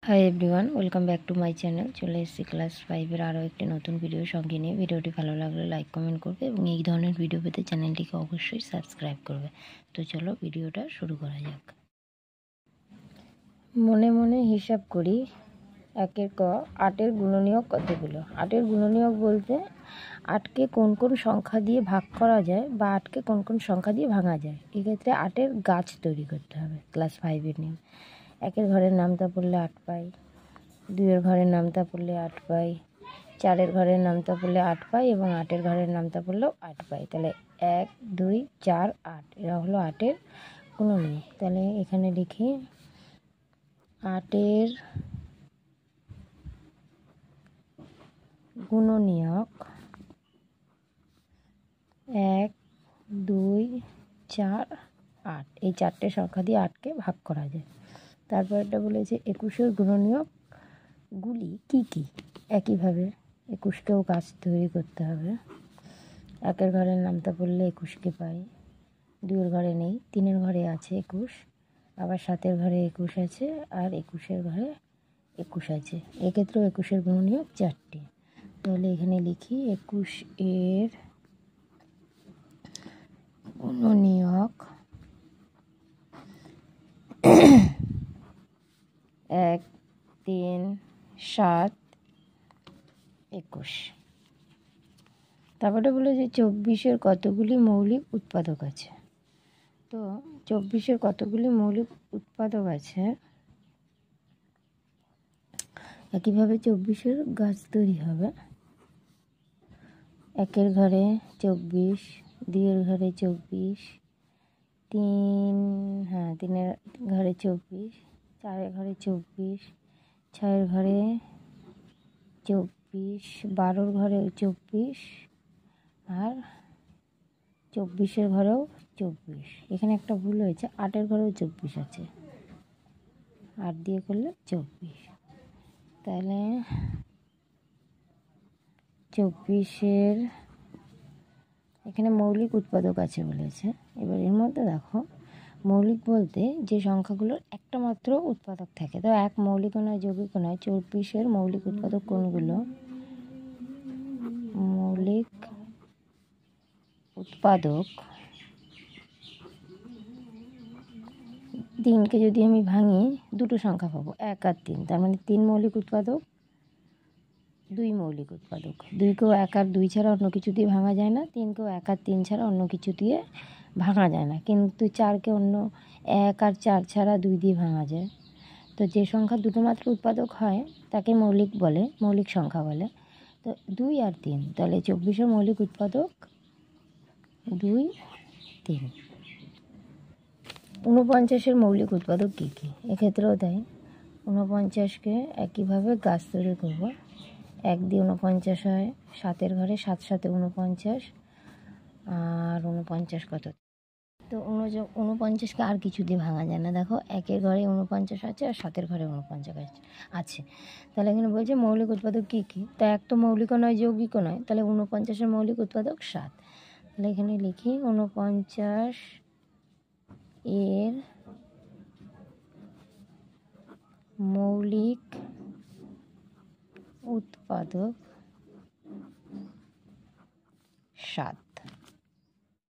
Hi everyone, welcome back to my channel. চলে এসেছি class 5-এর আরও একটি নতুন ভিডিওর সঙ্গে নিয়ে। ভিডিওটি ভালো লাগলে লাইক কমেন্ট করবে এবং এই ধরনের ভিডিও পেতে চ্যানেলটিকে অবশ্যই সাবস্ক্রাইব করবে। তো চলো ভিডিওটা শুরু করা যাক। মনে মনে হিসাব করি, 1-এর ক 8-এর গুণনীয়ক কতগুলো। 8-এর গুণনীয়ক বলতে 8কে কোন কোন সংখ্যা দিয়ে ভাগ করা যায় বা 8কে কোন কোন সংখ্যা দিয়ে ভাঙা যায়। এক্ষেত্রে 8-এর গাছ তৈরি করতে হবে। ক্লাস 5-এর নিয়ম। 1-এর ঘরের নামতা পড়লে 8 পাই, 2-এর ঘরের নামতা পড়লে 8 পাই, 4-এর ঘরের নামতা পড়লে 8 পাই এবং 8-এর ঘরের নামতা পড়লেও 8 পাই। তাহলে 1, 2, 4, 8 এরা হলো 8-এর গুণনীয়ক। তাহলে এখানে লিখি 8-এর গুণনীয়ক 1, 2, 4, 8। এই 4টে সংখ্যা দিয়ে 8কে ভাগ করা যায়। তারপরটা বলেছে 21-এর গুণনীয়কগুলি কী কী। একইভাবে 21কেও গাছ তৈরি করতে হবে। 1-এর ঘরের নামতা পড়লে 21কে পাই, 2-এর ঘরে নেই, 3-এর ঘরে আছে 21, আবার 7-এর ঘরে 21 আছে, আর 21-এর ঘরে 21 আছে। এক্ষেত্রেও 21-এর গুণনীয়ক 4টি। তাহলে এখানে লিখি 21-এর গুণনীয়ক 1, 3, 7, 21। তারপরে বলে যে 24-এর কতগুলি মৌলিক উৎপাদক আছে। তো 24-এর কতগুলি মৌলিক উৎপাদক আছে, একইভাবে 24-এর গাছ তৈরি হবে। 1-এর ঘরে 24, 2-এর ঘরে 24, 3-এর ঘরে 24, 4-এর ঘরে 24, 6-এর ঘরে 24, 12-এর ঘরে 24, আর 24-এর ঘরেও 24। এখানে একটা ভুল হয়েছে, 8-এর ঘরেও 24 আছে, 8 দিয়ে করলে 24। তাহলে 24-এর এখানে মৌলিক উৎপাদক আছে বলেছে। এবার এর মধ্যে দেখো, মৌলিক বলতে যে সংখ্যাগুলোর একটা মাত্র উৎপাদক থাকে। তো এক মৌলিকও নয়, যৌগিকও নয়। 24-এর মৌলিক উৎপাদক কোনগুলো? মৌলিক উৎপাদক 3কে যদি আমি ভাঙি, দুটো সংখ্যা পাবো, 1 আর 3। তার মানে 3 মৌলিক উৎপাদক, 2 মৌলিক উৎপাদক। 2কেও 1 আর 2 ছাড়া অন্য কিছু দিয়ে ভাঙা যায় না, 3কেও 1 আর 3 ছাড়া অন্য কিছু দিয়ে ভাঙা যায় না। কিন্তু 4কে অন্য 1 আর 4 ছাড়া 2 দিয়ে ভাঙা যায়। তো যে সংখ্যা দুটো মাত্র উৎপাদক হয় তাকে মৌলিক বলে, মৌলিক সংখ্যা বলে। তো 2 আর 3, তাহলে 24-এর মৌলিক উৎপাদক 2, 3। 49-এর মৌলিক উৎপাদক কী কী? এক্ষেত্রেও তাই, 49কে একইভাবে গাছ তৈরি করব। 1 দিয়ে 49 হয়, 7-এর ঘরে 7, 7-এ 49, আর 49 কত? তো 49কে আর কিছু দিয়ে ভাঙা যায় না। দেখো, 1-এর ঘরে 49 আছে আর 7-এর ঘরে 49 আছে। তাহলে এখানে বলছে মৌলিক উৎপাদক কী কী। তা এক তো মৌলিকও নয়, যৌগিকও নয়, তাহলে 49-এর মৌলিক উৎপাদক 7। তাহলে এখানে লিখি 49-এর মৌলিক উৎপাদক 7।